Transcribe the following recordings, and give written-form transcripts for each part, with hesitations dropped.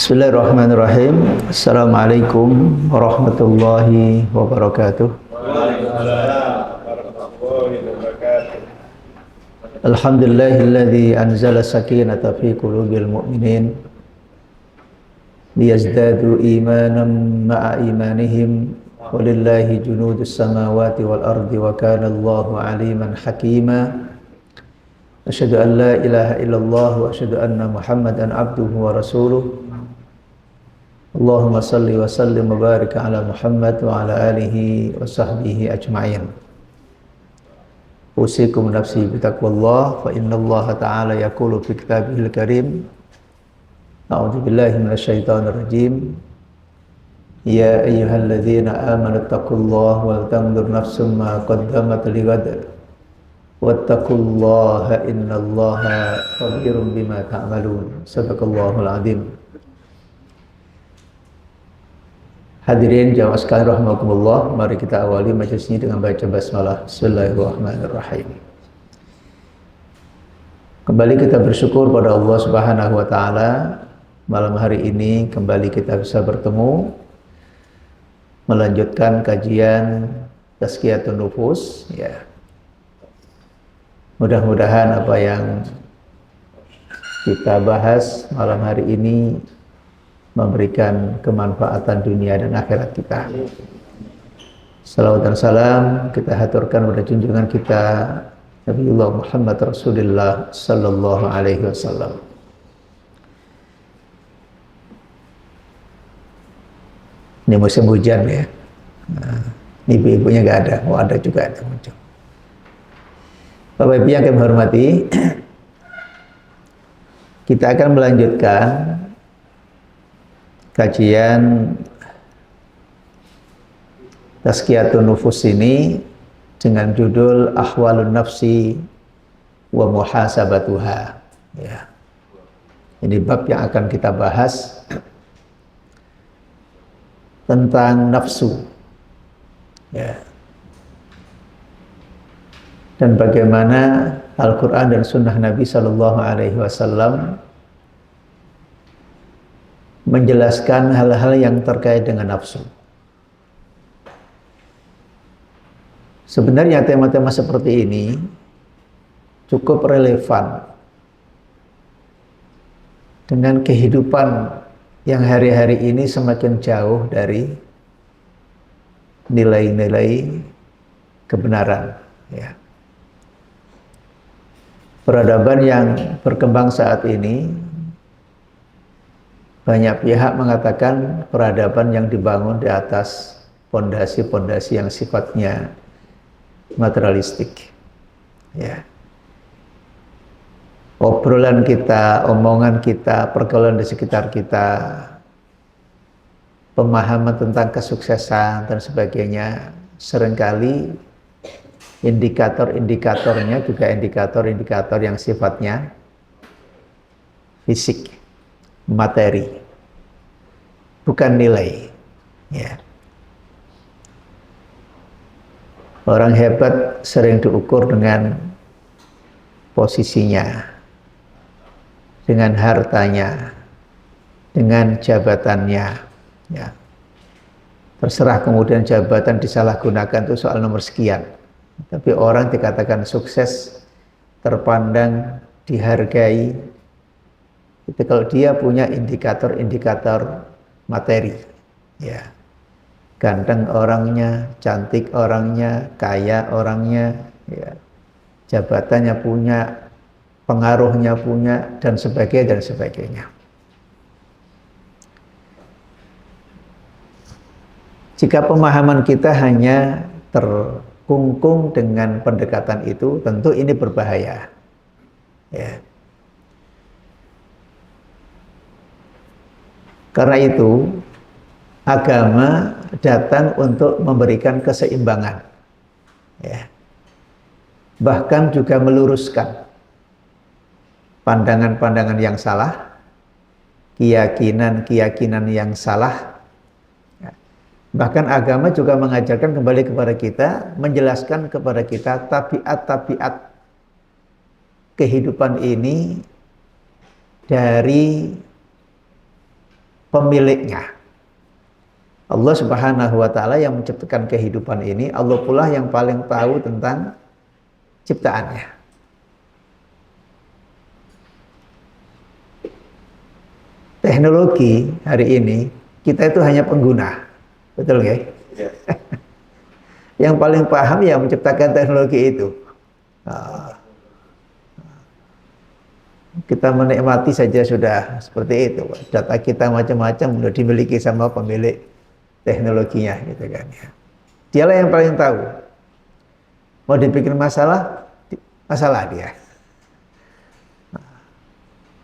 Bismillahirrahmanirrahim. Assalamualaikum warahmatullahi wabarakatuh. Waalaikumsalam warahmatullahi wabarakatuh. Alhamdulillahilladzi anzala sakinata fi qulubil mu'minin liyazdadu imanan ma'a imanihim walillahi junudus samawati wal ardi wa kana Allahu aliman hakima. Asyhadu an la ilaha illallah wa asyhadu anna Muhammadan abduhu wa rasuluh. Allahumma salli wa sallim wa barik ala Muhammad wa ala alihi wa sahbihi ajma'in. Usikum nafsi bitaqwallah fa innallaha ta'ala yaqulu fi kitabihil karim. A'udzu billahi minasyaitonir rajim. Ya ayyuhalladzina amanu taqullaha wal tanzur nafsum ma qaddamat lighad. Wattaqullaha innallaha khabirum bima ta'malun. Shadaqallahul azim. Hadirin jamaah sekalian rahimakumullah, mari kita awali majelis ini dengan baca basmalah. Bismillahirrahmanirrahim. Kembali kita bersyukur pada Allah Subhanahu wa taala, malam hari ini kembali kita bisa bertemu melanjutkan kajian Tazkiyatun Nufus ya. Mudah-mudahan apa yang kita bahas malam hari ini memberikan kemanfaatan dunia dan akhirat kita. Salawat dan salam kita haturkan pada junjungan kita Nabiullah Muhammad Rasulullah sallallahu alaihi wasallam. Ini musim hujan ya. Nah, ini ibu-ibunya nggak ada. Oh, ada juga ada muncul. Bapak Ibu yang kami hormati, kita akan melanjutkan kajian Tazkiyatun Nufus ini dengan judul Ahwalun Nafsi wa Muhasabatuha ya. Ini bab yang akan kita bahas tentang nafsu ya. Dan bagaimana Al-Quran dan Sunnah Nabi Sallallahu Alaihi Wasallam menjelaskan hal-hal yang terkait dengan nafsu. Sebenarnya tema-tema seperti ini cukup relevan dengan kehidupan yang hari-hari ini semakin jauh dari nilai-nilai kebenaran ya. Peradaban yang berkembang saat ini, banyak pihak mengatakan peradaban yang dibangun di atas pondasi-pondasi yang sifatnya materialistik. Ya. Obrolan kita, omongan kita, pergaulan di sekitar kita, pemahaman tentang kesuksesan dan sebagainya, seringkali indikator-indikatornya juga indikator-indikator yang sifatnya fisik, materi, bukan nilai ya. Orang hebat sering diukur dengan posisinya, dengan hartanya, dengan jabatannya ya. Terserah kemudian jabatan disalahgunakan itu soal nomor sekian, tapi orang dikatakan sukses, terpandang, dihargai itu kalau dia punya indikator-indikator materi ya. Ganteng orangnya, cantik orangnya, kaya orangnya ya. Jabatannya punya, pengaruhnya punya, dan sebagainya. Jika pemahaman kita hanya terkungkung dengan pendekatan itu, tentu ini berbahaya ya. Karena itu agama datang untuk memberikan keseimbangan ya. Bahkan juga meluruskan pandangan-pandangan yang salah, keyakinan-keyakinan yang salah ya. Bahkan agama juga mengajarkan kembali kepada kita, menjelaskan kepada kita tabiat-tabiat kehidupan ini dari pemiliknya. Allah Subhanahu wa taala yang menciptakan kehidupan ini, Allah pula yang paling tahu tentang ciptaannya. Teknologi hari ini kita itu hanya pengguna. Betul nggak? Ya. Yang paling paham yang menciptakan teknologi itu. Kita menikmati saja sudah seperti itu. Data kita macam-macam sudah dimiliki sama pemilik teknologinya, gitu kan ya. Dialah yang paling tahu. Mau dibikin masalah dia.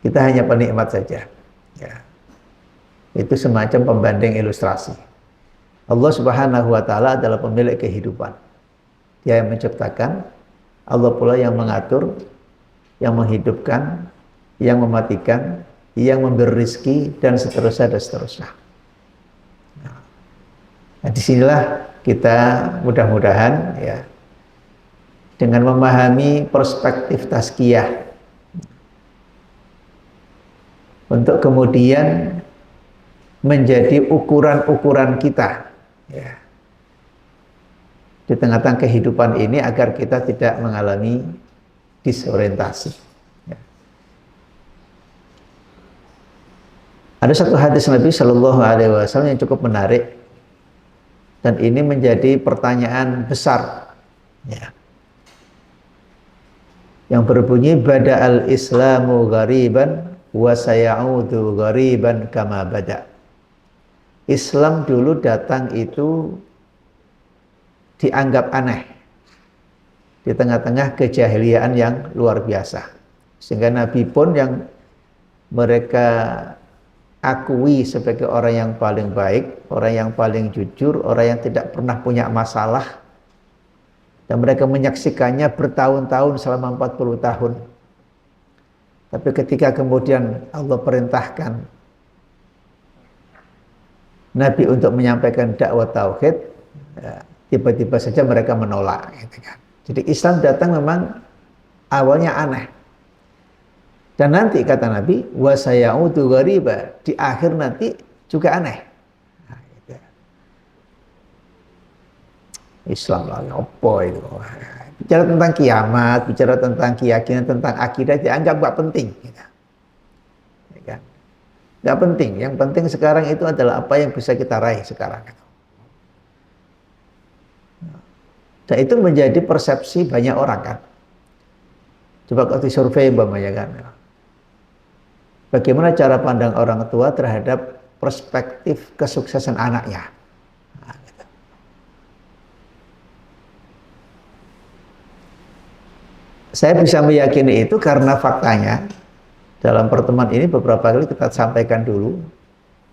Kita hanya penikmat saja. Ya. Itu semacam pembanding ilustrasi. Allah Subhanahu wa taala adalah pemilik kehidupan. Dia yang menciptakan, Allah pula yang mengatur, yang menghidupkan, yang mematikan, yang memberi rezeki, dan seterusnya dan seterusnya. Nah, disinilah kita mudah-mudahan ya dengan memahami perspektif tazkiyah untuk kemudian menjadi ukuran-ukuran kita ya di tengah-tengah kehidupan ini agar kita tidak mengalami disorientasi. Ya. Ada satu hadis Nabi Shallallahu Alaihi Wasallam yang cukup menarik dan ini menjadi pertanyaan besar. Ya. Yang berbunyi bada al-islamu ghariban wa sayaudu ghariban kama bada. Islam dulu datang itu dianggap aneh di tengah-tengah kejahiliaan yang luar biasa. Sehingga Nabi pun yang mereka akui sebagai orang yang paling baik, orang yang paling jujur, orang yang tidak pernah punya masalah, dan mereka menyaksikannya bertahun-tahun selama 40 tahun. Tapi ketika kemudian Allah perintahkan Nabi untuk menyampaikan dakwah tauhid, ya, tiba-tiba saja mereka menolak, gitu kan. Jadi Islam datang memang awalnya aneh. Dan nanti kata Nabi, wa sayaudu ghariba, di akhir nanti juga aneh. Nah, gitu. Islam lah, apa itu? Bicara tentang kiamat, bicara tentang keyakinan, tentang akidah, dianggap gak penting. Gitu. Ya kan? Gak penting. Yang penting sekarang itu adalah apa yang bisa kita raih sekarang. Dan itu menjadi persepsi banyak orang kan. Coba kalau disurvei umpamanya kan. Bagaimana cara pandang orang tua terhadap perspektif kesuksesan anaknya? Nah, gitu. Saya bisa meyakini itu karena faktanya dalam pertemuan ini beberapa kali kita sampaikan dulu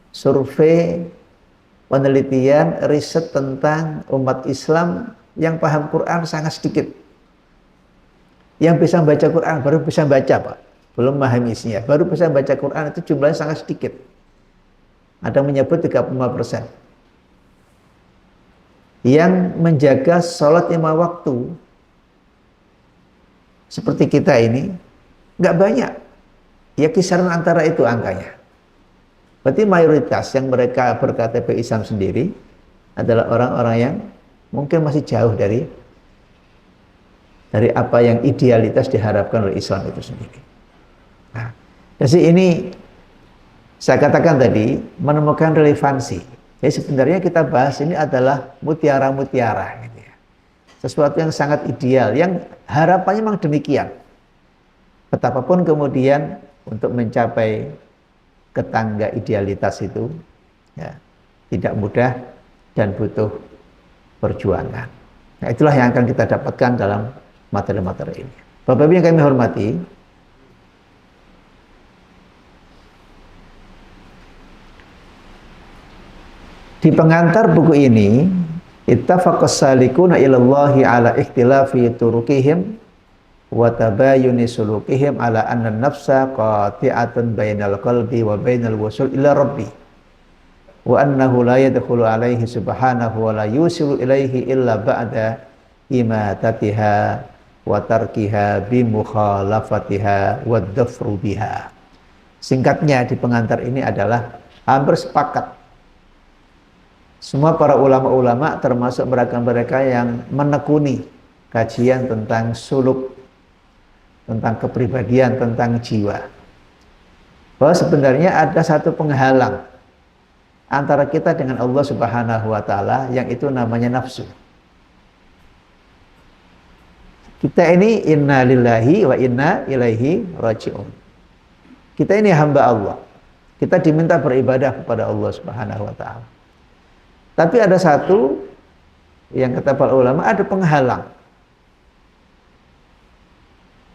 survei, penelitian, riset tentang umat Islam yang paham Quran sangat sedikit. Yang bisa baca Quran baru bisa baca, Pak. Belum memahami isinya. Baru bisa baca Quran itu jumlahnya sangat sedikit. Ada menyebut 35%. Yang menjaga sholat 5 waktu seperti kita ini nggak banyak. Ya kisaran antara itu angkanya. Berarti mayoritas yang mereka berKTP Islam sendiri adalah orang-orang yang mungkin masih jauh dari apa yang idealitas diharapkan oleh Islam itu sendiri. Nah, jadi ini saya katakan tadi menemukan relevansi. Jadi sebenarnya kita bahas ini adalah mutiara-mutiara, gitu ya. Sesuatu yang sangat ideal, yang harapannya memang demikian. Betapapun kemudian untuk mencapai ketangga idealitas itu ya, tidak mudah dan butuh perjuangan. Nah, itulah yang akan kita dapatkan dalam materi-materi ini. Bapak-Ibu yang kami hormati, di pengantar buku ini, ittafaqas salikuna ilallahi ala ikhtilafi turukihim wa tabayuni sulukihim ala anna nafsa qati'atun bainal qalbi wa bainal wusul ila rabbi wa annahu la yadkhulu alaihi subhanahu wa la yusilu ilaihi illa ba'da imatatiha wa tarkiha bi mukhalafatiha wa dhafru biha. Singkatnya di pengantar ini adalah hampir sepakat. Semua para ulama-ulama termasuk mereka-mereka yang menekuni kajian tentang suluk, tentang kepribadian, tentang jiwa, bahwa sebenarnya ada satu penghalang antara kita dengan Allah Subhanahu wa Ta'ala, yang itu namanya nafsu. Kita ini inna lillahi wa inna ilaihi raji'un. Kita ini hamba Allah. Kita diminta beribadah kepada Allah Subhanahu wa Ta'ala. Tapi ada satu yang kata para ulama, ada penghalang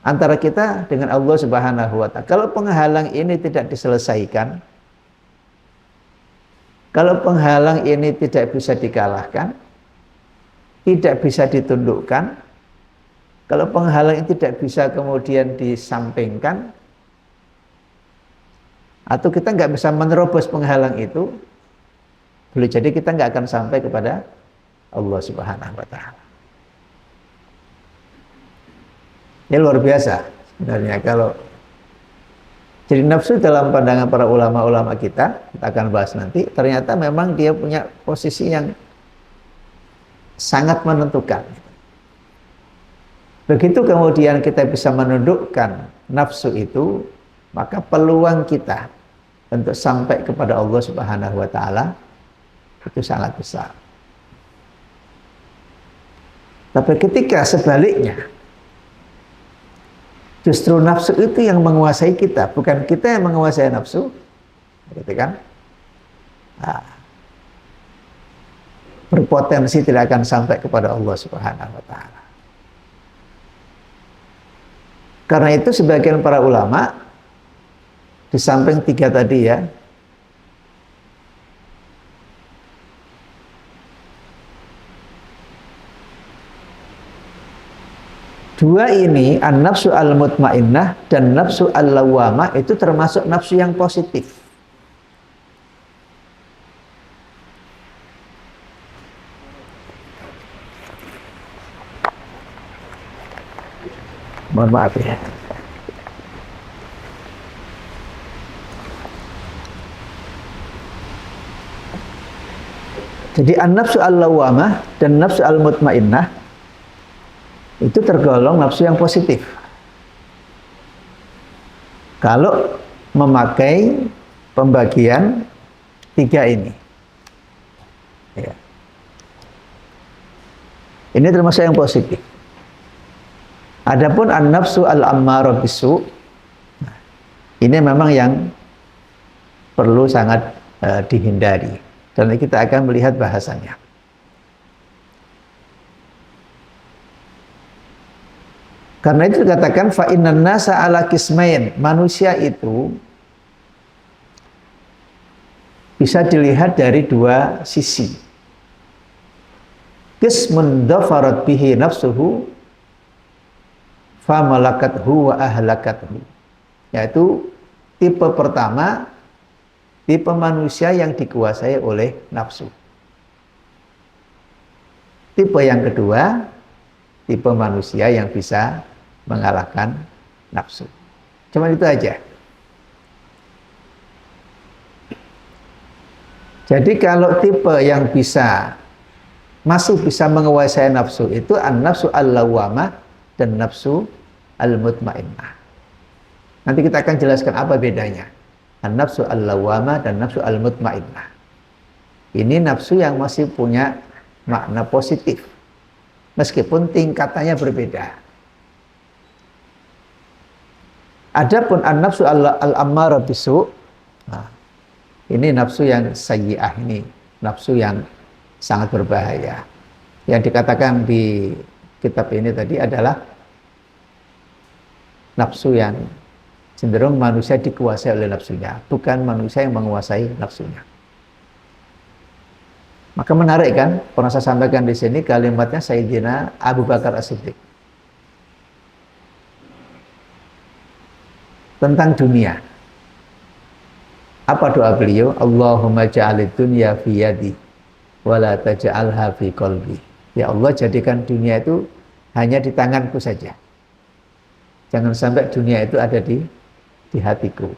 antara kita dengan Allah Subhanahu wa Ta'ala. Kalau penghalang ini tidak diselesaikan, kalau penghalang ini tidak bisa dikalahkan, tidak bisa ditundukkan, kalau penghalang ini tidak bisa kemudian disampingkan, atau kita nggak bisa menerobos penghalang itu, boleh jadi kita nggak akan sampai kepada Allah Subhanahu wa Ta'ala. Ini luar biasa sebenarnya. Kalau jadi nafsu dalam pandangan para ulama-ulama kita akan bahas nanti, ternyata memang dia punya posisi yang sangat menentukan. Begitu kemudian kita bisa menundukkan nafsu itu, maka peluang kita untuk sampai kepada Allah Subhanahu wa Ta'ala itu sangat besar. Tapi ketika sebaliknya, justru nafsu itu yang menguasai kita, bukan kita yang menguasai nafsu, gitu kan? Nah, berpotensi tidak akan sampai kepada Allah Subhanahu wa Ta'ala. Karena itu sebagian para ulama, di samping 3 tadi ya, dua ini, an-nafsu al-mutmainnah dan nafsu al-lawwamah, itu termasuk nafsu yang positif. Mohon maaf ya. Jadi an-nafsu al-lawwamah dan nafsu al-mutmainnah itu tergolong nafsu yang positif. Kalau memakai pembagian 3 ini. Ya. Ini termasuk yang positif. Adapun an-nafsu al-ammarah bisu, ini memang yang perlu sangat dihindari. Dan kita akan melihat bahasannya. Karena itu dikatakan fa innan nasa ala qismain, manusia itu bisa dilihat dari 2 sisi. Qismun dhafarat bihi nafsuhu fa malakathu wa ahlakathu. Yaitu tipe pertama, tipe manusia yang dikuasai oleh nafsu. Tipe yang kedua, tipe manusia yang bisa mengalahkan nafsu. Cuma itu aja. Jadi kalau tipe yang masih bisa menguasai nafsu itu an-nafsu al-lawwamah dan nafsu al-mutmainnah. Nanti kita akan jelaskan apa bedanya an-nafsu al-lawwamah dan nafsu al-mutmainnah. Ini nafsu yang masih punya makna positif, meskipun tingkatannya berbeda. Adapun an-nafsu al-ammarah bisu, nah, ini nafsu yang sayyi'ah, ini nafsu yang sangat berbahaya. Yang dikatakan di kitab ini tadi adalah nafsu yang cenderung manusia dikuasai oleh nafsunya, bukan manusia yang menguasai nafsunya. Maka menarik kan, pernah saya sampaikan di sini kalimatnya Sayyidina Abu Bakar As-Siddiq tentang dunia. Apa doa beliau? Allahumma ja'alid dunya fi yadi wa la taj'alha fi qalbi. Ya Allah, jadikan dunia itu hanya di tanganku saja. Jangan sampai dunia itu ada di hatiku.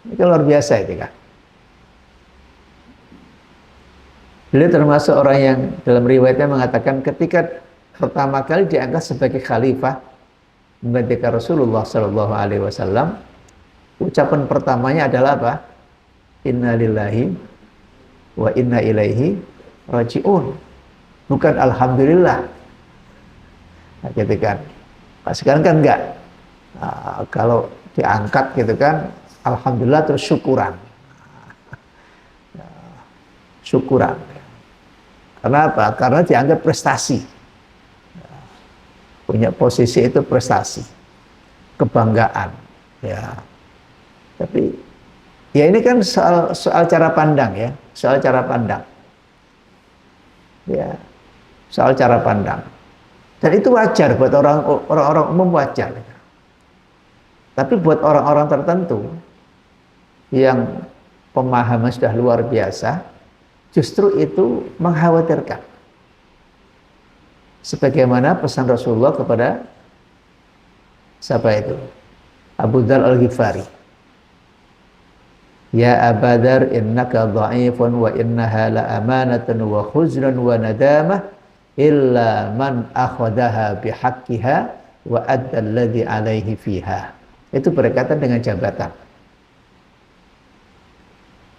Itu luar biasa itu kan. Beliau termasuk orang yang dalam riwayatnya mengatakan ketika pertama kali diangkat sebagai khalifah menggantikan Rasulullah Shallallahu Alaihi Wasallam, ucapan pertamanya adalah apa? Inna lillahi wa inna ilaihi rajiun. Bukan alhamdulillah. Nah, gitu kan. Nah, sekarang kan enggak. Nah, kalau diangkat gitu kan, alhamdulillah terus syukuran. Nah, syukuran. Karena apa? Karena dianggap prestasi. Punya posisi itu prestasi, kebanggaan, ya. Tapi ya ini kan soal cara pandang ya, soal cara pandang, ya, soal cara pandang. Dan itu wajar buat orang-orang umum wajar. Tapi buat orang-orang tertentu yang pemahaman sudah luar biasa, justru itu mengkhawatirkan. Sebagaimana pesan Rasulullah kepada siapa itu? Abu Dzar Al-Ghifari. Ya Abadar innaka dha'ifun wa innaha la amanatan wa khuzlan wa nadamah illa man akhadaha bihaqqiha wa adda alladhi alaihi fiha. Itu berkaitan dengan jabatan.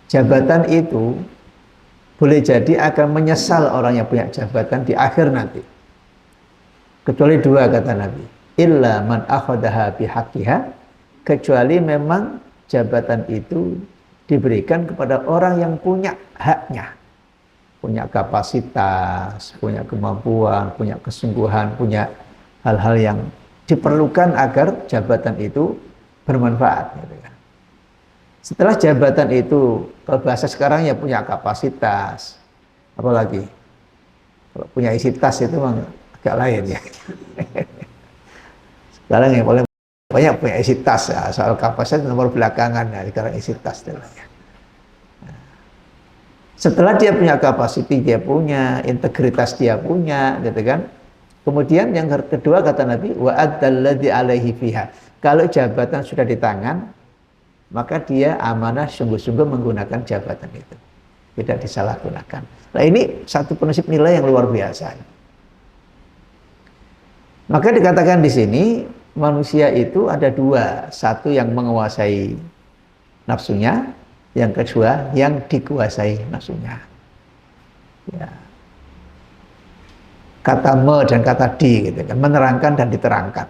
Jabatan itu boleh jadi akan menyesal orang yang punya jabatan di akhir nanti. Kecuali dua kata Nabi, illa man akhadaha bihaqqiha, kecuali memang jabatan itu diberikan kepada orang yang punya haknya, punya kapasitas, punya kemampuan, punya kesungguhan, punya hal-hal yang diperlukan agar jabatan itu bermanfaat. Setelah jabatan itu, kalau bahasa sekarang ya punya kapasitas, apalagi kalau punya isi tas itu memang agak lain ya. Sekarang yang paling banyak punya isi tas ya, soal kapasitas nomor belakangan ya, sekarang isi tas. Setelah dia punya kapasitas, dia punya integritas, dia punya, gitu kan. Kemudian yang kedua kata Nabi, wa addalladzi alaihi fiha. Kalau jabatan sudah di tangan, maka dia amanah sungguh-sungguh menggunakan jabatan itu, tidak disalahgunakan. Nah ini satu prinsip nilai yang luar biasa. Maka dikatakan di sini manusia itu ada dua, satu yang menguasai nafsunya, yang kedua yang dikuasai nafsunya. Ya. Kata me dan kata di, gitu kan, menerangkan dan diterangkan.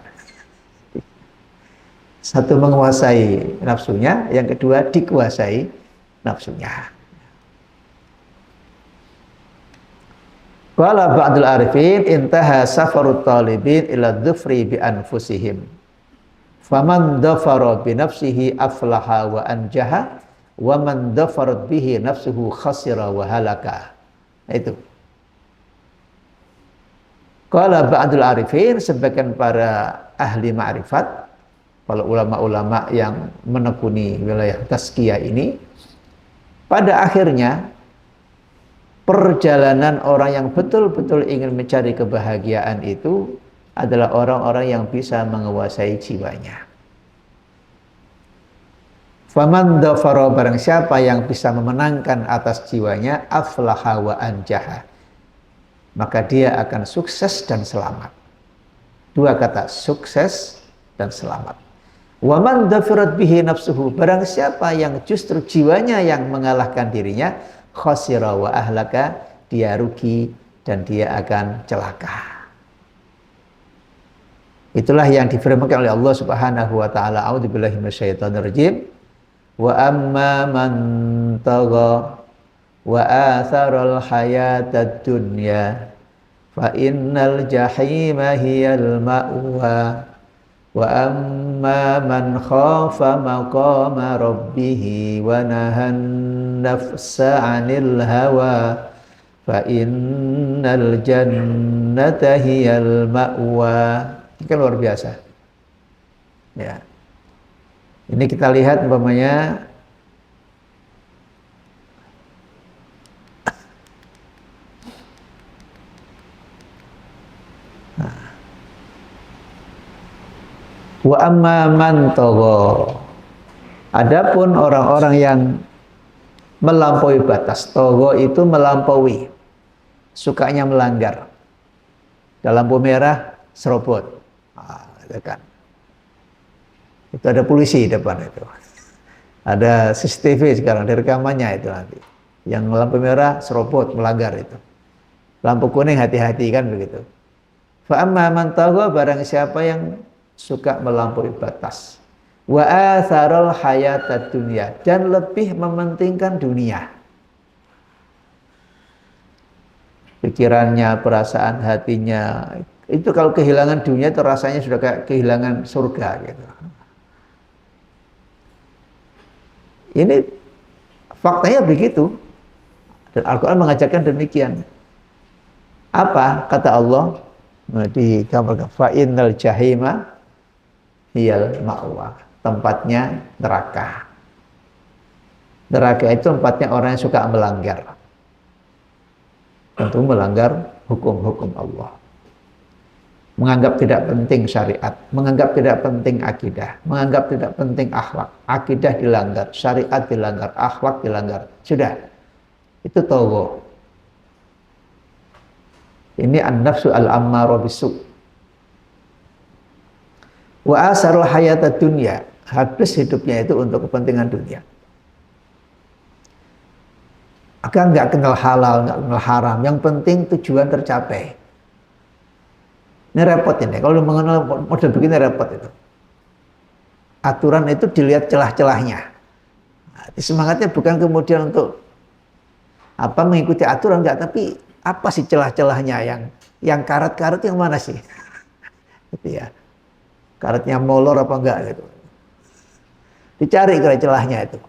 Satu menguasai nafsunya, yang kedua dikuasai nafsunya. Qala ba'dul arifin intaha safarut talibin ila dhufri bi anfusihim. Faman dhafara bi nafsihi aflaha wa anjaha wa man dhafarat bihi nafsuhu khasira wa halaka. Itu. Qala ba'dul arifin, sebagian para ahli ma'rifat, para ulama-ulama yang menekuni wilayah tazkiyah ini, pada akhirnya perjalanan orang yang betul-betul ingin mencari kebahagiaan itu adalah orang-orang yang bisa menguasai jiwanya. Faman dhafara, barang siapa yang bisa memenangkan atas jiwanya, aflaha wa anjaha, maka dia akan sukses dan selamat. Dua kata, sukses dan selamat. Wa man dhafarat bihi nafsuhu, barang siapa yang justru jiwanya yang mengalahkan dirinya, khasira wa ahlaka, dia rugi dan dia akan celaka. Itulah yang difirmankan oleh Allah Subhanahu wa taala, a'udzubillahi minasyaitonir rajim. Wa amma man tagha wa atharal hayatad dunya fa innal jahima hiyal ma'wa wa amma man khafa maqama rabbih wa nahan nafsa 'anil hawa fa innal jannata hiyal ma'wa. Ini kan luar biasa. Ya. Ini kita lihat umpamanya wa amma man tagha. Adapun orang-orang yang melampaui batas, tagha itu melampaui. sukanya melanggar. Dalam lampu merah serobot. Itu kan. Itu ada polisi di depan itu. Ada CCTV sekarang, rekamannya itu nanti. Yang lampu merah serobot melanggar itu. Lampu kuning hati-hati kan begitu. Fa amma man tagha, barang siapa yang suka melampaui batas. Wa atharal hayatad dunya, dan lebih mementingkan dunia. Pikirannya, perasaan hatinya, itu kalau kehilangan dunia itu rasanya sudah kayak kehilangan surga gitu. Ini faktanya begitu. Dan Al-Quran mengajarkan demikian. Apa kata Allah di gambar fa innal jahima hiyal ma'wa, tempatnya neraka. Neraka itu tempatnya orang yang suka melanggar. Tentu melanggar hukum-hukum Allah. Menganggap tidak penting syariat, menganggap tidak penting akidah, menganggap tidak penting akhlak. Akidah dilanggar, syariat dilanggar, akhlak dilanggar. Sudah. Itu tagha. Ini an-nafsu al-ammarah bisu'. Wa asarul hayatad dunya, habis hidupnya itu untuk kepentingan dunia. Akan nggak kenal halal, nggak kenal haram. Yang penting tujuan tercapai. Ini repot ini. Kalau mengenal model begini repot itu. Aturan itu dilihat celah-celahnya. Nah, semangatnya bukan kemudian untuk mengikuti aturan, enggak, tapi apa sih celah-celahnya, yang karat-karat yang mana sih? Gitu ya. Karatnya molor apa enggak gitu. Dicari kira celahnya itu.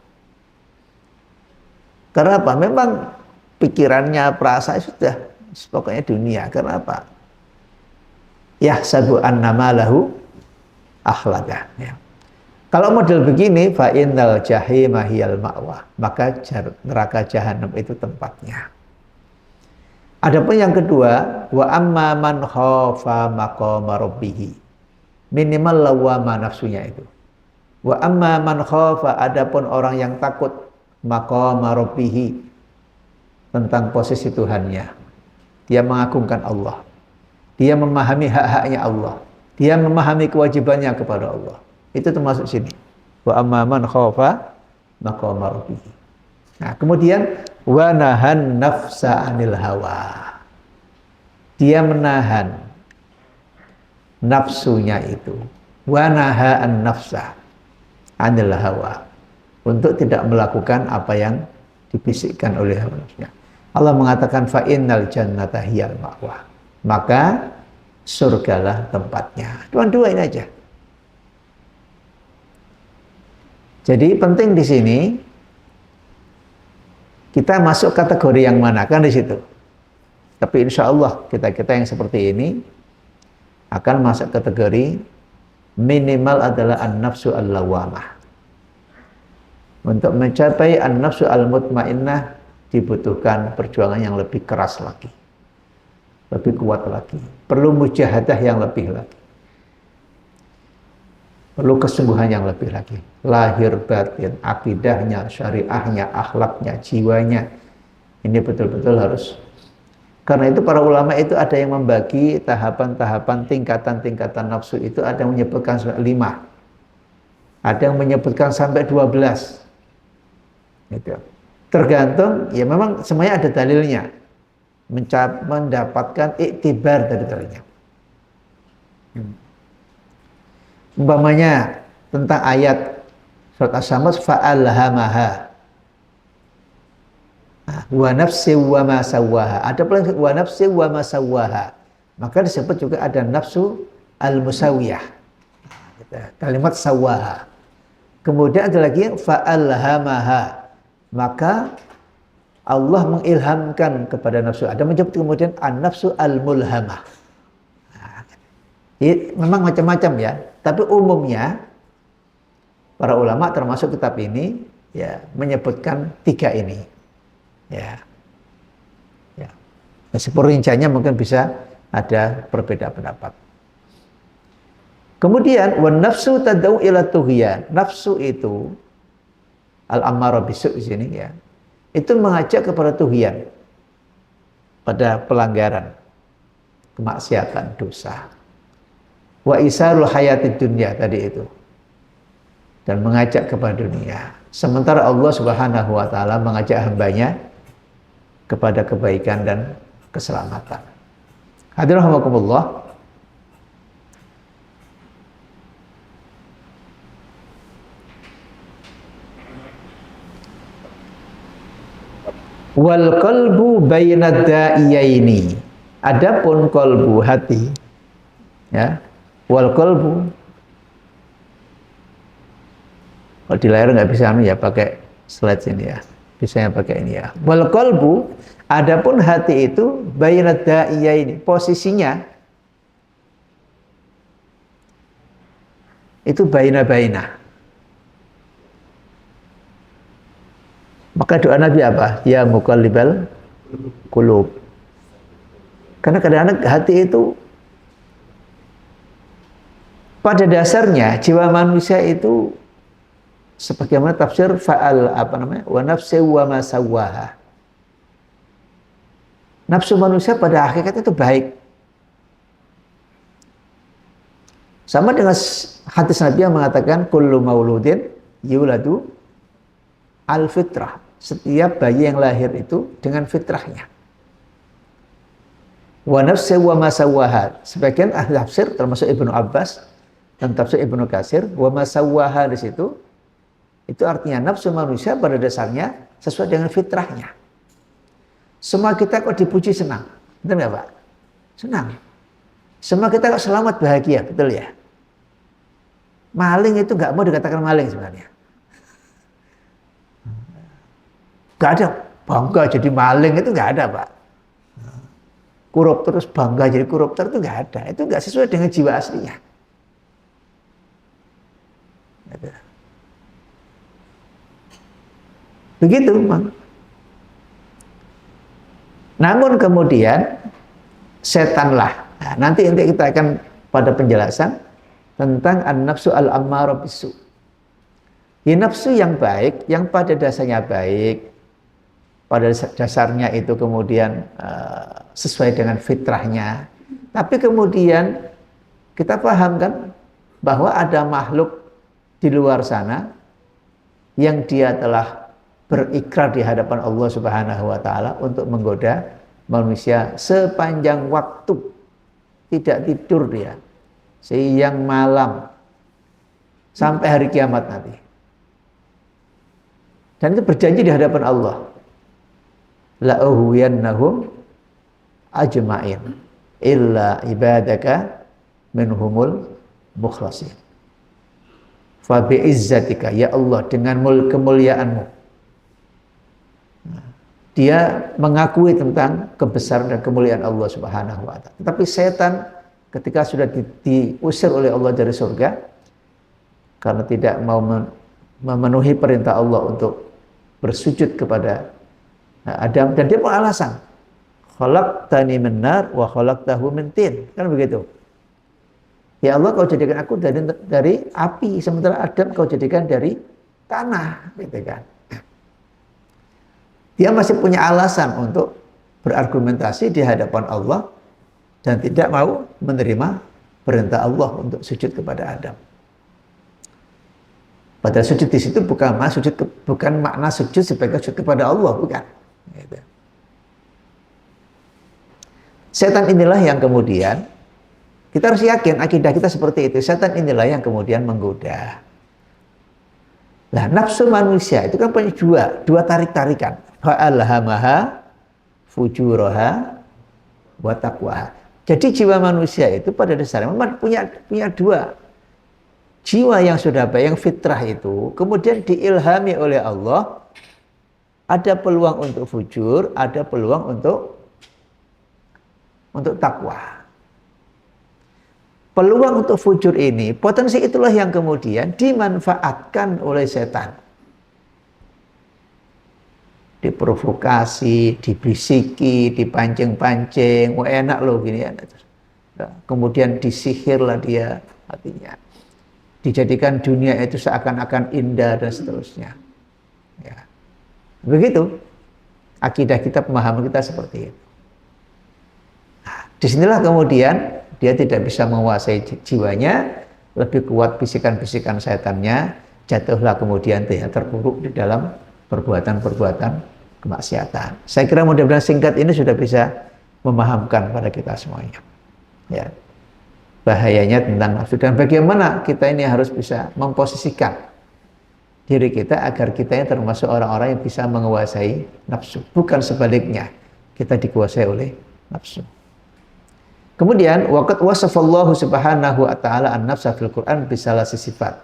Karena apa? Memang pikirannya, perasaan sudah pokoknya dunia. Karena apa? Yahsabu annama lahu akhlada. Ya. Kalau model begini, fa innal jahima hiyal ma'wa, maka neraka jahanam itu tempatnya. Adapun yang kedua, wa amma man khafa maqama rabbih, minimal lawama nafsunya itu. Wa amma man khafa, adapun orang yang takut maqama rabbih, tentang posisi Tuhannya. Dia mengagungkan Allah. Dia memahami hak-haknya Allah. Dia memahami kewajibannya kepada Allah. Itu termasuk sini. Wa amma man khafa maqama rabbih. Nah, kemudian wa nahan nafsa 'anil hawa. Dia menahan nafsunya itu. Wa naha an nafsa 'anil hawa. Untuk tidak melakukan apa yang dibisikkan oleh nafsunya. Allah mengatakan fa innal jannata hiyal ma'wa. Maka surgalah tempatnya. Dua-dua ini aja. Jadi penting di sini kita masuk kategori yang mana, kan di situ. Tapi insya Allah kita yang seperti ini akan masuk kategori minimal adalah an-nafsu al-lawamah. Untuk mencapai an-nafsu al-mutmainnah dibutuhkan perjuangan yang lebih keras lagi. Lebih kuat lagi. Perlu mujahadah yang lebih lagi. Perlu kesungguhan yang lebih lagi. Lahir batin, akidahnya, syariahnya, akhlaknya, jiwanya. Ini betul-betul harus. Karena itu para ulama itu ada yang membagi tahapan-tahapan, tingkatan-tingkatan nafsu itu, ada yang menyebutkan 5. Ada yang menyebutkan sampai 12. Gitu. Tergantung, ya memang semuanya ada dalilnya. Mendapatkan iktibar dari dalilnya. Umpamanya tentang ayat surat As-Samad fa'alhamaha wa nafsi wa ma sawwaha. Ada pula wa nafsi wa ma sawwaha. Maka disebut juga ada nafsu al-musawiyah. Kalimat sawwaha. Kemudian ada lagi fa'alhamaha. Maka Allah mengilhamkan kepada nafsu. Ada menyebut kemudian an-nafsu al-mulhamah. Memang macam-macam ya. Tapi umumnya para ulama termasuk kitab ini ya menyebutkan 3 ini. Ya. Ya. Meskipun rinciannya mungkin bisa ada perbedaan pendapat. Kemudian wan nafsu tad'u ila tughyan. Nafsu itu al-ammarah bisu' di sini ya. Itu mengajak kepada tughyan. pada pelanggaran, kemaksiatan, dosa. Wa isarul hayatid dunya tadi itu. Dan mengajak kepada dunia. Sementara Allah Subhanahu wa taala mengajak hambanya kepada kebaikan dan keselamatan. Hadirin rahimakumullah. Wal qalbu bainad da'iyaini. Adapun qalbu hati, ya. Wal qalbu, kalau di layar nggak bisa ya pakai slide ini ya. Bisanya pakai ini ya. Wal qalbu, adapun hati itu bainad da'iyaini, posisinya itu baina-baina. Maka doa Nabi apa? Ya muqallibal qulub. Karena kadang-kadang hati itu pada dasarnya jiwa manusia itu sebagaimana tafsir fa'al wa nafsi wa ma sawwaha. Nafsu manusia pada hakikatnya itu baik. Sama dengan hadis Nabi yang mengatakan kullu mauludin yuladu al-fitrah. Setiap bayi yang lahir itu dengan fitrahnya. Wa nafsi wa ma sawwaha. Sebagian ahli tafsir termasuk Ibnu Abbas dan tafsir Ibnu Katsir, wa ma sawwaha di situ itu artinya nafsu manusia pada dasarnya sesuai dengan fitrahnya. Semua kita kok dipuji senang. Betul nggak Pak? Senang. Semua kita kok selamat bahagia, betul ya? Maling itu nggak mau dikatakan maling sebenarnya. Nggak ada bangga jadi maling, itu nggak ada Pak. Koruptor terus bangga jadi koruptor itu nggak ada. Itu nggak sesuai dengan jiwa aslinya. Begitu, Bang. Namun kemudian setanlah. Nah, nanti kita akan pada penjelasan tentang an-nafsu al-ammarah bisu. Ya, nafsu yang baik, yang pada dasarnya baik, pada dasarnya itu kemudian sesuai dengan fitrahnya. Tapi kemudian kita pahamkan bahwa ada makhluk di luar sana yang dia telah berikrar di hadapan Allah Subhanahu wa taala untuk menggoda manusia sepanjang waktu. Tidak tidur dia. Siang malam sampai hari kiamat nanti. Dan itu berjanji di hadapan Allah. La uhwiyannahum ajma'in illa ibadaka minhumul mukhlasin. Fa bi'izzatika ya Allah, dengan kemuliaanmu. Dia mengakui tentang kebesaran dan kemuliaan Allah Subhanahu wa taala. Tetapi setan ketika sudah diusir oleh Allah dari surga karena tidak mau memenuhi perintah Allah untuk bersujud kepada Adam, dan dia beralasan, khalaqtani min nar wa khalaqtahu min tin. Kan begitu. Ya Allah, kau jadikan aku dari api, sementara Adam kau jadikan dari tanah, gitu kan. Dia masih punya alasan untuk berargumentasi di hadapan Allah dan tidak mau menerima perintah Allah untuk sujud kepada Adam. Padahal sujud di situ bukan makna sujud sebagai sujud kepada Allah, bukan. Gitu. Setan inilah yang kemudian kita harus yakin akidah kita seperti itu. Setan inilah yang kemudian menggoda. Nah, nafsu manusia itu kan punya dua tarik-tarikan. Fa'alhamaha fujuraha wa taqwaha. Jadi jiwa manusia itu pada dasarnya memang punya dua. Jiwa yang sudah baik, yang fitrah itu kemudian diilhami oleh Allah. Ada peluang untuk fujur, ada peluang untuk takwa. Peluang untuk fujur ini, potensi itulah yang kemudian dimanfaatkan oleh setan. Diprovokasi, dibisiki, dipancing-pancing, wah enak loh gini ya. Kemudian disihirlah dia hatinya. Dijadikan dunia itu seakan-akan indah dan seterusnya. Ya. Begitu akidah kita, pemahaman kita seperti itu. Disinilah kemudian dia tidak bisa menguasai jiwanya, lebih kuat bisikan-bisikan setannya, jatuhlah kemudian dia terpuruk di dalam perbuatan-perbuatan kemaksiatan. Saya kira mudah-mudahan singkat ini sudah bisa memahamkan pada kita semuanya. Ya. Bahayanya tentang nafsu dan bagaimana kita ini harus bisa memposisikan diri kita agar kita ini termasuk orang-orang yang bisa menguasai nafsu, bukan sebaliknya kita dikuasai oleh nafsu. Kemudian waqad wasafallahu subhanahu wa ta'ala an-nafsa fil Quran bisalasi sifat.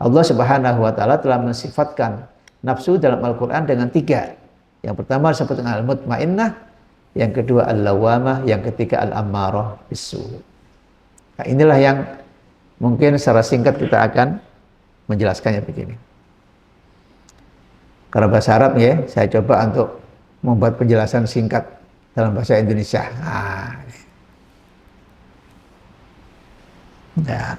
Allah subhanahu wa ta'ala telah mensifatkan nafsu dalam Al-Quran dengan 3. Yang pertama disebut dengan al-mutmainnah, yang kedua al-lawamah, yang ketiga al-ammarah bisu. Nah, inilah yang mungkin secara singkat kita akan menjelaskannya begini. Karena bahasa Arab ya, saya coba untuk membuat penjelasan singkat dalam bahasa Indonesia. Ya.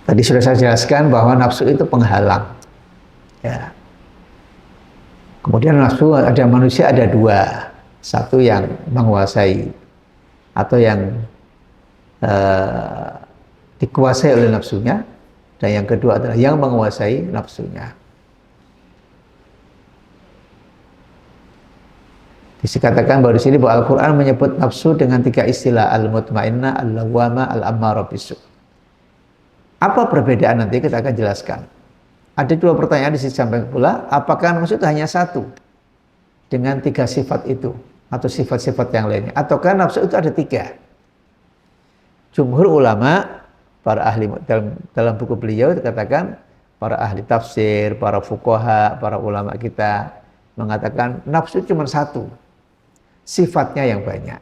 Tadi sudah saya jelaskan bahwa nafsu itu penghalang. Ya. Kemudian nafsu ada manusia ada 2. Satu yang menguasai atau yang dikuasai oleh nafsunya, dan yang kedua adalah yang menguasai nafsunya. Dikatakan bahwa di sini bahwa Al-Quran menyebut nafsu dengan 3 istilah, al-mutmainnah, al-lawwamah, al-ammarah bisu. Apa perbedaan nanti kita akan jelaskan. Ada 2 pertanyaan di sini sampai pula, apakah nafsu itu hanya 1 dengan 3 sifat itu atau sifat-sifat yang lainnya, ataukah nafsu itu ada 3? Jumhur ulama, para ahli dalam buku beliau dikatakan, para ahli tafsir, para fuqaha, para ulama kita mengatakan nafsu cuma 1, sifatnya yang banyak.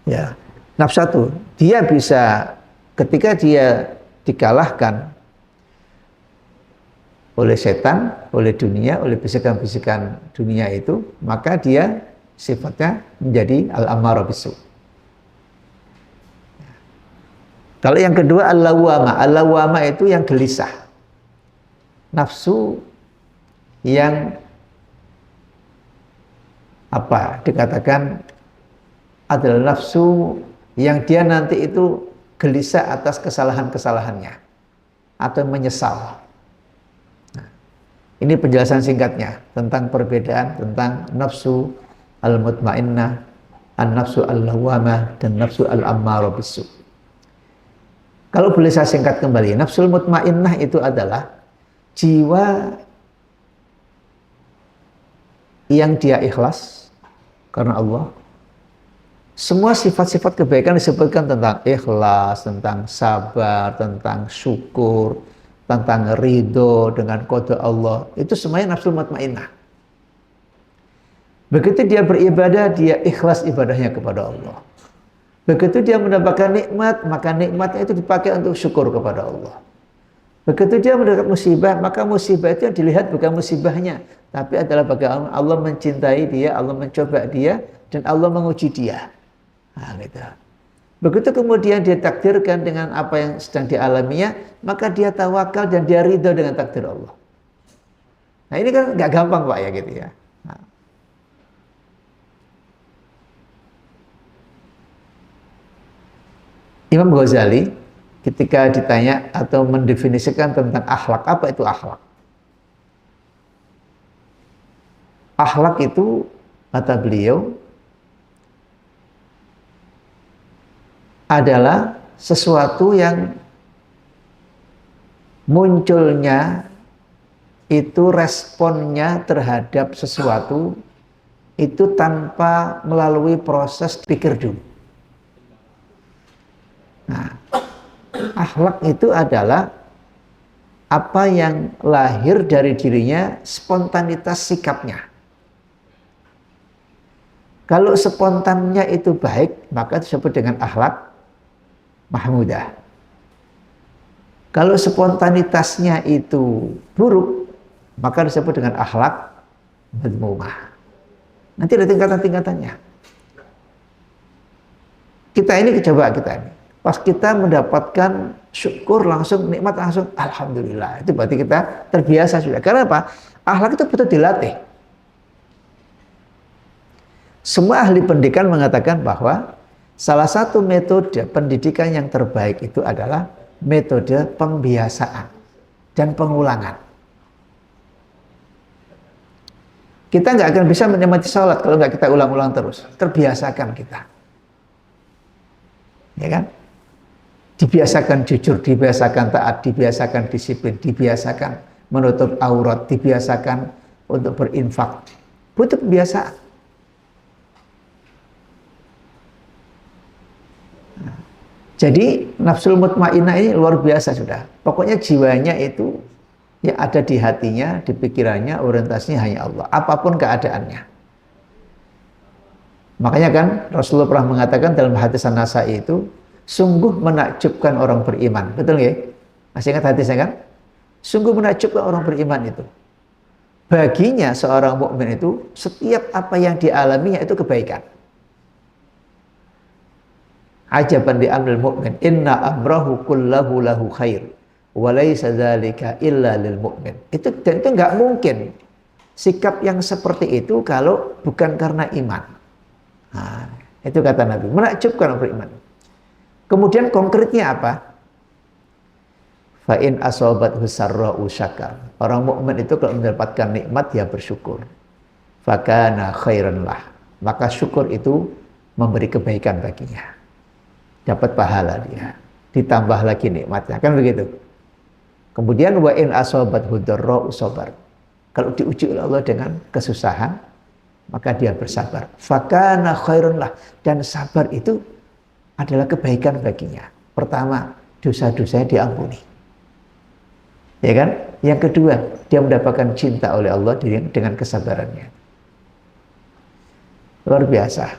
Ya, nafsu 1, dia bisa ketika dia dikalahkan oleh setan, oleh dunia, oleh bisikan-bisikan dunia itu, maka dia sifatnya menjadi al-ammarah bisu. Kalau yang kedua al-lawwamah, al-lawwamah itu yang gelisah. Nafsu yang dikatakan adalah nafsu yang dia nanti itu gelisah atas kesalahan-kesalahannya atau menyesal. Nah, ini penjelasan singkatnya tentang perbedaan tentang nafsu al-mutmainnah, an-nafsu al-lawwamah, dan nafsu al-ammarah bisu. Kalau boleh saya singkat kembali, nafsul mutmainnah itu adalah jiwa yang dia ikhlas karena Allah. Semua sifat-sifat kebaikan disebutkan tentang ikhlas, tentang sabar, tentang syukur, tentang ridho dengan qada Allah. Itu semuanya nafsul mutmainnah. Begitu dia beribadah, dia ikhlas ibadahnya kepada Allah. Begitu dia mendapatkan nikmat, maka nikmatnya itu dipakai untuk syukur kepada Allah. Begitu dia mendapat musibah, maka musibah itu yang dilihat bukan musibahnya, tapi adalah bagaimana Allah mencintai dia, Allah mencoba dia, dan Allah menguji dia. Nah, gitu. Begitu kemudian dia takdirkan dengan apa yang sedang dialaminya, maka dia tawakal dan dia ridho dengan takdir Allah. Nah, ini kan nggak gampang Pak ya gitu ya. Nah. Imam Ghazali ketika ditanya atau mendefinisikan tentang akhlak, apa itu akhlak? Akhlak itu, kata beliau, adalah sesuatu yang munculnya itu responnya terhadap sesuatu itu tanpa melalui proses pikir dulu. Nah, akhlak itu adalah apa yang lahir dari dirinya, spontanitas sikapnya. Kalau spontannya itu baik, maka disebut dengan akhlak mahmudah. Kalau spontanitasnya itu buruk, maka disebut dengan akhlak madmumah. Nanti ada tingkatan-tingkatannya. Kita ini pas kita mendapatkan syukur langsung, nikmat langsung, alhamdulillah. Itu berarti kita terbiasa sudah. Karena apa? Akhlak itu betul dilatih. Semua ahli pendidikan mengatakan bahwa salah satu metode pendidikan yang terbaik itu adalah metode pembiasaan dan pengulangan. Kita nggak akan bisa menikmati sholat kalau nggak kita ulang-ulang terus. Terbiasakan kita. Ya kan? Dibiasakan jujur, dibiasakan taat, dibiasakan disiplin, dibiasakan menutup aurat, dibiasakan untuk berinfak. Butuh kebiasaan. Jadi nafsul mutmainnah ini luar biasa sudah. Pokoknya jiwanya itu yang ada di hatinya, di pikirannya, orientasinya hanya Allah. Apapun keadaannya. Makanya kan Rasulullah pernah mengatakan dalam hadis An-Nasa'i itu, sungguh menakjubkan orang beriman. Betul nggak? Masih ingat hadisnya kan? Sungguh menakjubkan orang beriman itu. Baginya seorang mukmin itu, setiap apa yang dialaminya itu kebaikan. Ajaban di amril mu'min, inna amrahu kullahu lahu khair wa laysa dzalika illa lil mu'min. Itu enggak mungkin sikap yang seperti itu kalau bukan karena iman. Nah, itu kata Nabi, menakjubkan orang beriman. Kemudian konkretnya apa? Fa in asabathu sarra'u syakar. Orang mukmin itu kalau mendapatkan nikmat ya bersyukur. Fa kana khairan lah. Maka syukur itu memberi kebaikan baginya. Dapat pahala dia, ditambah lagi nikmatnya, kan begitu. Kemudian wa in asabathu dharra'u sabar. Kalau diuji oleh Allah dengan kesusahan, maka dia bersabar. Fakana khairun lah, dan sabar itu adalah kebaikan baginya. Pertama, dosa-dosanya diampuni. Ya kan? Yang kedua, dia mendapatkan cinta oleh Allah dengan kesabarannya. Luar biasa.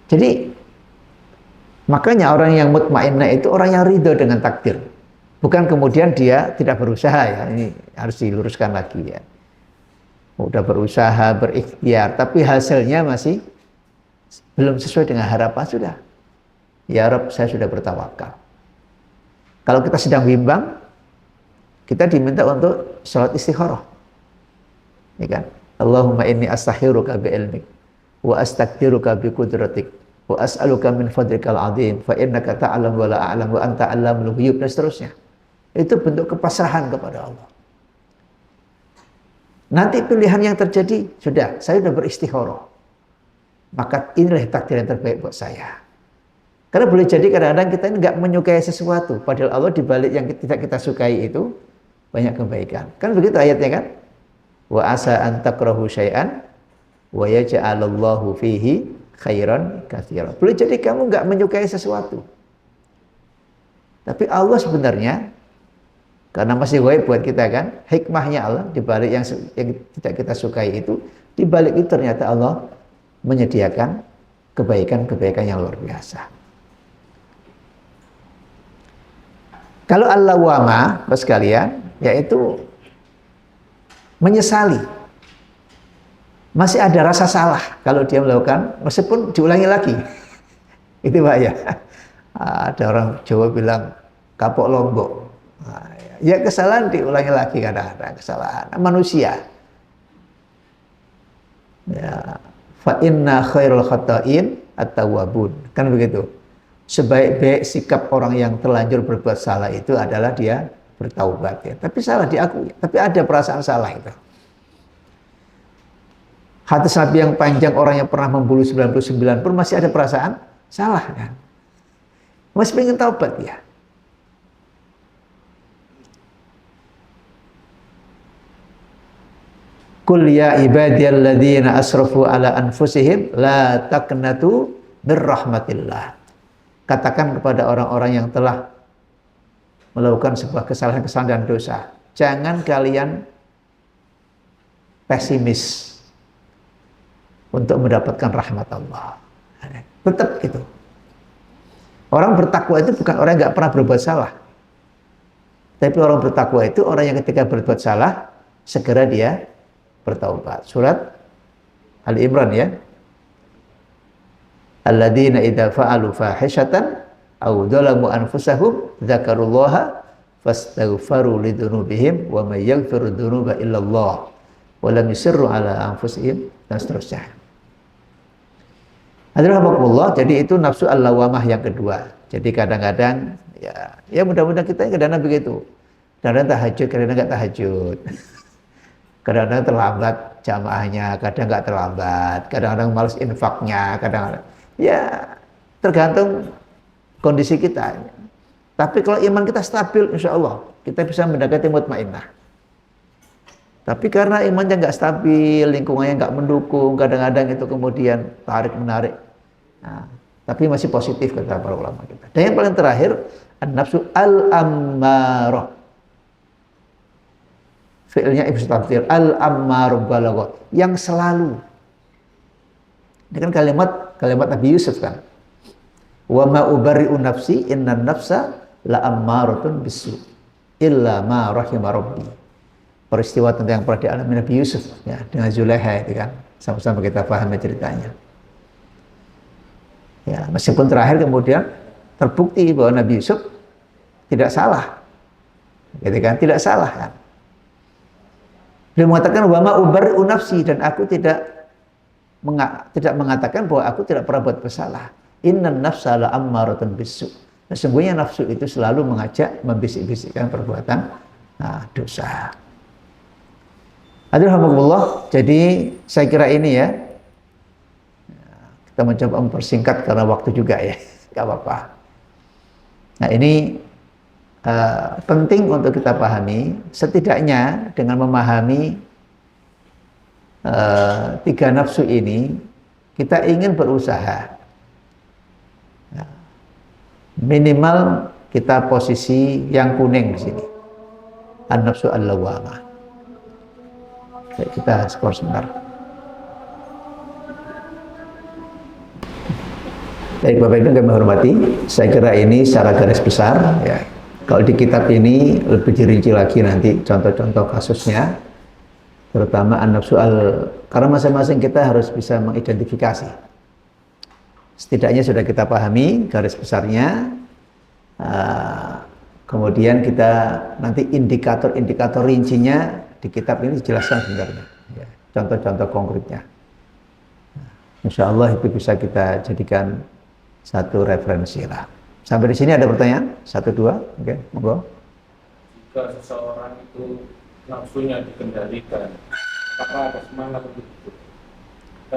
Jadi makanya orang yang mutmainnah itu orang yang ridho dengan takdir. Bukan kemudian dia tidak berusaha ya. Ini harus diluruskan lagi ya. Udah berusaha, berikhtiar, tapi hasilnya masih belum sesuai dengan harapan sudah. Ya Rabb, saya sudah bertawakal. Kalau kita sedang bimbang, kita diminta untuk sholat istikharah. Ya kan? Allahumma inni astaghfiruka bi ilmik wa astaghfiruka bi qudratik. Wa as'aluka min fadlikal azim fa innaka ta'lam wa la a'lam wa anta 'allamul ghuyub, dan seterusnya. Itu bentuk kepasrahan kepada Allah. Nanti pilihan yang terjadi, sudah, saya sudah beristikharah. Maka inilah takdir yang terbaik buat saya. Karena boleh jadi kadang-kadang kita ini enggak menyukai sesuatu, padahal Allah di balik yang tidak kita sukai itu banyak kebaikan. Kan begitu ayatnya kan? Wa asa an takrahu syai'an wa yaj'alallahu fihi khairan katsiran. Boleh jadi kamu nggak menyukai sesuatu, tapi Allah sebenarnya, karena masih gaib buat kita kan, hikmahnya Allah di balik yang tidak kita sukai itu, di balik itu ternyata Allah menyediakan kebaikan-kebaikan yang luar biasa. Kalau al-lawama, Bapak sekalian, yaitu menyesali. Masih ada rasa salah kalau dia melakukan, meskipun diulangi lagi. Itu Pak ya. Ada orang Jawa bilang kapok lombok. Ya kesalahan diulangi lagi, kadang-kadang kesalahan manusia. Ya, fa inna khairul khata'in at-tawwabun. Kan begitu. Sebaik-baik sikap orang yang terlanjur berbuat salah itu adalah dia bertaubat ya. Tapi salah diakui, tapi ada perasaan salah itu. Hadis Nabi yang panjang, orang yang pernah membunuh 99 pun masih ada perasaan salah kan. Masih pengen taubat ya. Qul ya ibadiyalladzina asrafu ala anfusihim la taqnatu mir rahmatillah. Katakan kepada orang-orang yang telah melakukan sebuah kesalahan-kesalahan dan dosa, jangan kalian pesimis untuk mendapatkan rahmat Allah. Tetap itu. Orang bertakwa itu bukan orang yang nggak pernah berbuat salah. Tapi orang bertakwa itu orang yang ketika berbuat salah, segera dia bertaubat. Surat Al-Imran ya. Alladzina idza fa'alu fahishatan aw dzalamu anfusahum dzakarullaha fastaghfaru lidzunubihim wa may yaghfiru dzunuba illallah wa lam yusirru ala anfusihim, dan seterusnya. Alhamdulillah, jadi itu nafsu al-lawamah yang kedua. Jadi kadang-kadang ya mudah-mudahan kita kadang-kadang begitu. Kadang-kadang tahajud, kadang-kadang nggak tahajud. Kadang-kadang terlambat jamaahnya, kadang nggak terlambat. Kadang-kadang malas infaknya, kadang-kadang. Ya tergantung kondisi kita. Tapi kalau iman kita stabil, insya Allah kita bisa mendekati mutmainnah. Tapi karena imannya nggak stabil, lingkungannya nggak mendukung, kadang-kadang itu kemudian tarik menarik. Nah, tapi masih positif kata para ulama kita. Dan yang paling terakhir, an-nafsu al-ammarah. Fi'ilnya ibnu tafsir al-ammarah balaghah, yang selalu. Ini kan kalimat Nabi Yusuf kan. Wa ma ubarri'u nafsi innan nafsa la ammaratun bisu illa ma rahima rabbi. Peristiwa tentang yang pernah dialami Nabi Yusuf ya, dengan Zulaikha itu kan, sama-sama kita pahami ceritanya. Ya, meskipun terakhir kemudian terbukti bahwa Nabi Yusuf tidak salah, gitu kan, tidak salah kan. Dia mengatakan wa ma ubarri'u nafsi, dan aku tidak mengatakan bahwa aku tidak pernah buat bersalah. Innan nafsa la ammaratun bisu. Sesungguhnya nafsu itu selalu mengajak membisik-bisikkan perbuatan dosa. Alhamdulillah, jadi saya kira ini ya, kita mencoba mempersingkat karena waktu juga ya, nggak apa-apa. Nah ini penting untuk kita pahami, setidaknya dengan memahami tiga nafsu ini, kita ingin berusaha. Minimal kita posisi yang kuning di sini, an-nafsu al-lawwamah. Kita skor sebentar. Baik Bapak Ibu yang kami hormati, saya kira ini secara garis besar ya. Kalau di kitab ini lebih dirinci lagi nanti contoh-contoh kasusnya, terutama an-nafsu karena masing-masing kita harus bisa mengidentifikasi. Setidaknya sudah kita pahami garis besarnya, kemudian kita nanti indikator-indikator rincinya di kitab ini dijelaskan sebenarnya, ya, contoh-contoh konkretnya. Insya Allah itu bisa kita jadikan satu referensi lah. Sampai di sini ada pertanyaan? 1, 2, oke, monggo. Jika seseorang itu nafsunya dikendalikan, apakah ada semangat untuk itu?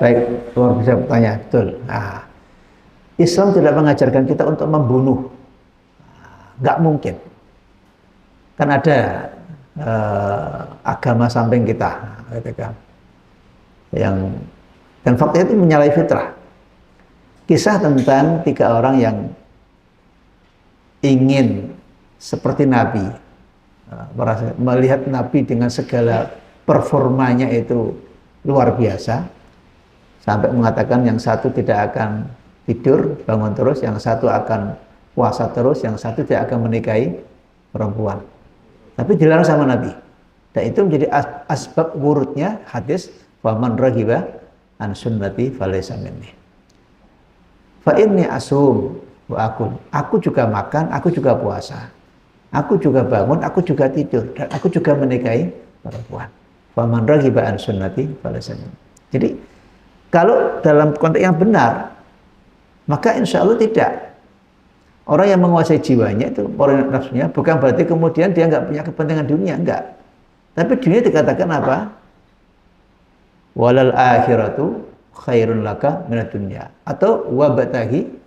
Baik, luar biasa bertanya, betul. Nah, Islam tidak mengajarkan kita untuk membunuh, nggak mungkin. Kan ada agama samping kita, yang dan fakta itu menyalahi fitrah. Kisah tentang 3 orang yang ingin seperti Nabi, melihat Nabi dengan segala performanya itu luar biasa, sampai mengatakan yang satu tidak akan tidur, bangun terus, yang satu akan puasa terus, yang satu tidak akan menikahi perempuan. Tapi dilarang sama Nabi. Dan itu menjadi asbab wurudnya hadis faman raghiba an sunnati falaysa minni. Fa inni asum wa akul. Aku juga makan, aku juga puasa. Aku juga bangun, aku juga tidur, dan aku juga menikahi perempuan. Faman raghiba an sunnati falaysa minni. Jadi kalau dalam konteks yang benar, maka insya Allah tidak. Orang yang menguasai jiwanya itu, orang nafsunya, bukan berarti kemudian dia nggak punya kepentingan dunia, enggak. Tapi dunia dikatakan apa? Walal akhiratu khairun laka minad dunya. Atau wabtaghi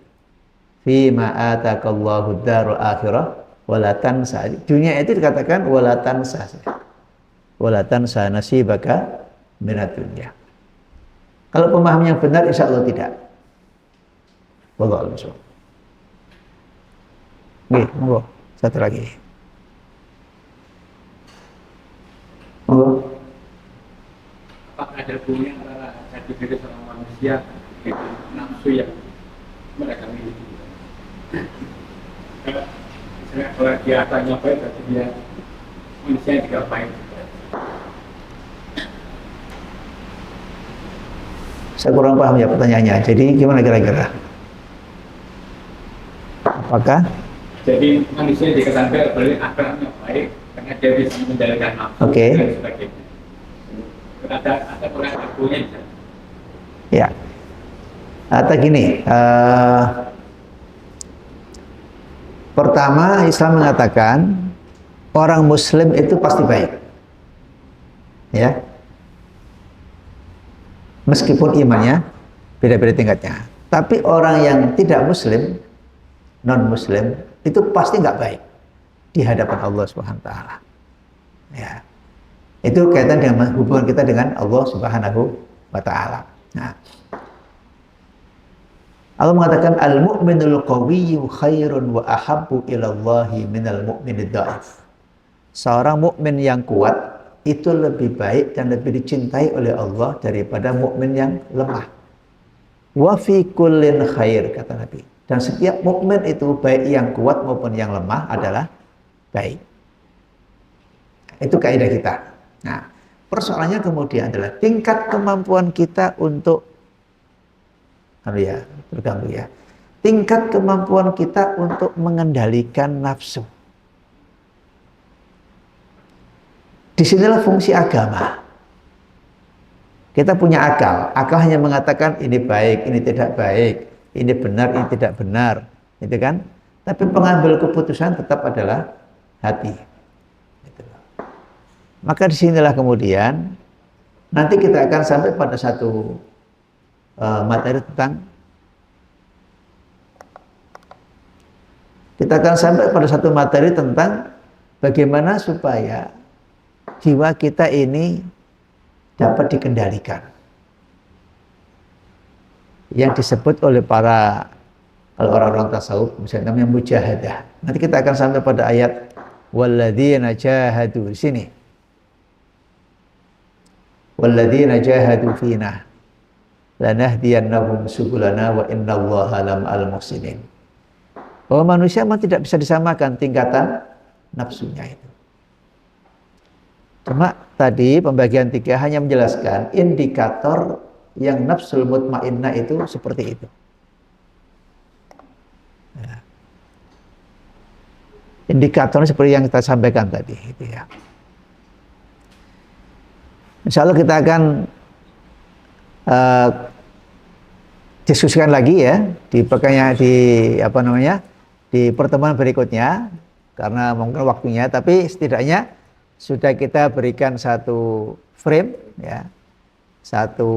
fi ma atakallahu darul akhirah wala tansa. Dunia itu dikatakan wala tansa. Wala tansa nasibaka minad dunya. Kalau pemahaman yang benar insya Allah tidak. Wallahu a'lam. Oke, monggo. Satu lagi. Monggo. Apakah ada hubungannya antara jati diri seorang manusia dengan nafsu yang mereka miliki? Misalnya kalau dia tanya baik, berarti dia manusia yang tidak baik. Saya kurang paham ya pertanyaannya. Jadi gimana kira-kira? Apakah? Jadi manusia dikatakan oleh akhlaknya baik karena dia bisa mengendalikan nafsu dan sebagainya. Ada hubungannya. Ya. Atau gini, pertama Islam mengatakan orang Muslim itu pasti baik, ya, meskipun imannya beda-beda tingkatnya. Tapi orang yang tidak Muslim, non Muslim, itu pasti nggak baik di hadapan Allah Subhanahu Wa Taala. Ya, itu kaitan dengan hubungan kita dengan Allah Subhanahu Wa Taala. Nah, Allah mengatakan al-mu'minul qawiyyu khairun wa ahabbu ilallahi minal mu'minid dha'if. Seorang mukmin yang kuat itu lebih baik dan lebih dicintai oleh Allah daripada mukmin yang lemah. Wa fi kullin khair, kata Nabi. Dan setiap mukmin itu baik yang kuat maupun yang lemah adalah baik. Itu kaidah kita. Nah, persoalannya kemudian adalah tingkat kemampuan kita untuk terganggu ya. Tingkat kemampuan kita untuk mengendalikan nafsu. Disinilah fungsi agama. Kita punya akal. Akal hanya mengatakan ini baik, ini tidak baik, ini benar, ini tidak benar, gitu kan? Tapi pengambil keputusan tetap adalah hati. Gitu. Maka disinilah kemudian nanti kita akan sampai pada satu materi tentang bagaimana supaya jiwa kita ini dapat dikendalikan. Yang disebut oleh para orang-orang tasawuf misalnya namanya mujahadah. Nanti kita akan sampai pada ayat walladzina jahadu di sini. Walladzina jahadu fina lanahdiyannahum subulana wa innallaha lama'al muhsinin. Bahwa manusia memang tidak bisa disamakan tingkatan nafsunya itu. Cuma tadi pembagian 3 hanya menjelaskan indikator yang nafsul mutmainnah itu seperti itu. Ya. Indikatornya seperti yang kita sampaikan tadi, gitu ya. Insya Allah kita akan diskusikan lagi ya di pertemuan berikutnya karena mungkin waktunya, tapi setidaknya sudah kita berikan satu frame ya, satu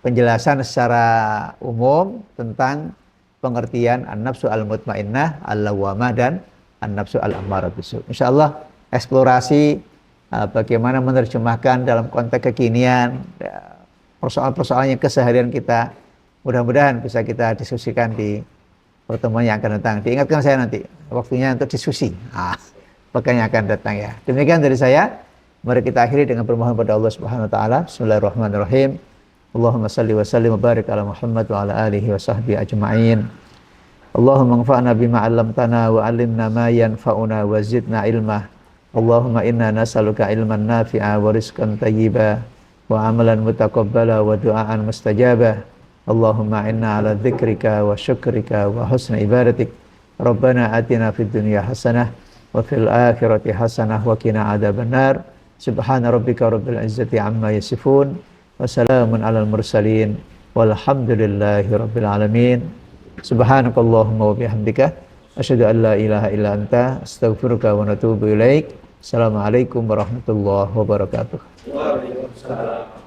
penjelasan secara umum tentang pengertian an-nafsu al-mutmainnah, al-lawwamah dan an-nafsu al-ammarah bisu. Insyaallah eksplorasi bagaimana menerjemahkan dalam konteks kekinian persoalan-persoalan yang keseharian kita, mudah-mudahan bisa kita diskusikan di pertemuan yang akan datang. Diingatkan saya nanti waktunya untuk diskusi pekan yang akan datang ya. Demikian dari saya. Mari kita akhiri dengan bermohon pada Allah Subhanahu wa taala. Bismillahirrahmanirrahim. Allahumma shalli wa sallim wa barik ala Muhammad wa ala alihi wa sahbihi ajma'in. Allahumma anfa'na bima 'allamtana wa 'allimna ma yanfa'una wa zidna ilma. Allahumma inna nas'aluka ilman nafi'a wa rizqan thayyiba wa 'amalan mutaqabbala wa du'aan mustajaba. Allahumma inna 'ala dzikrika wa syukrika wa husni ibadatik. Rabbana atina fid dunya hasanah wa fil akhirati hasanah wa qina adzabannar. Subhana rabbika rabbil izzati amma yasifun wa salamun 'alal mursalin walhamdulillahi rabbil alamin. Subhanakallahumma wa bihamdika asyhadu an la ilaha illa anta astaghfiruka wa atubu ilaik. Assalamualaikum warahmatullahi wabarakatuh. Waalaikumsalam.